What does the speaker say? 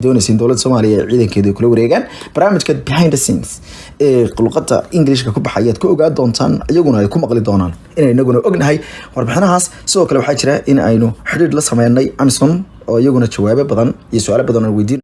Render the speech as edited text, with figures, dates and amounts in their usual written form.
doonaysiin dowladda Soomaaliya ee ciidankeedu kula wareegaan barnaamijka behind the scenes ee luqadda Englishka ku baxayaad ku ogaa doontaan iyaguna ay ku maqli doonaan inaguna ognahay warbixinahaas sidoo kale waxaa jira in aynu xiriir la sameeynay Amazon oo iyaguna jawaabo badan iyo su'aalo badan oo weydiin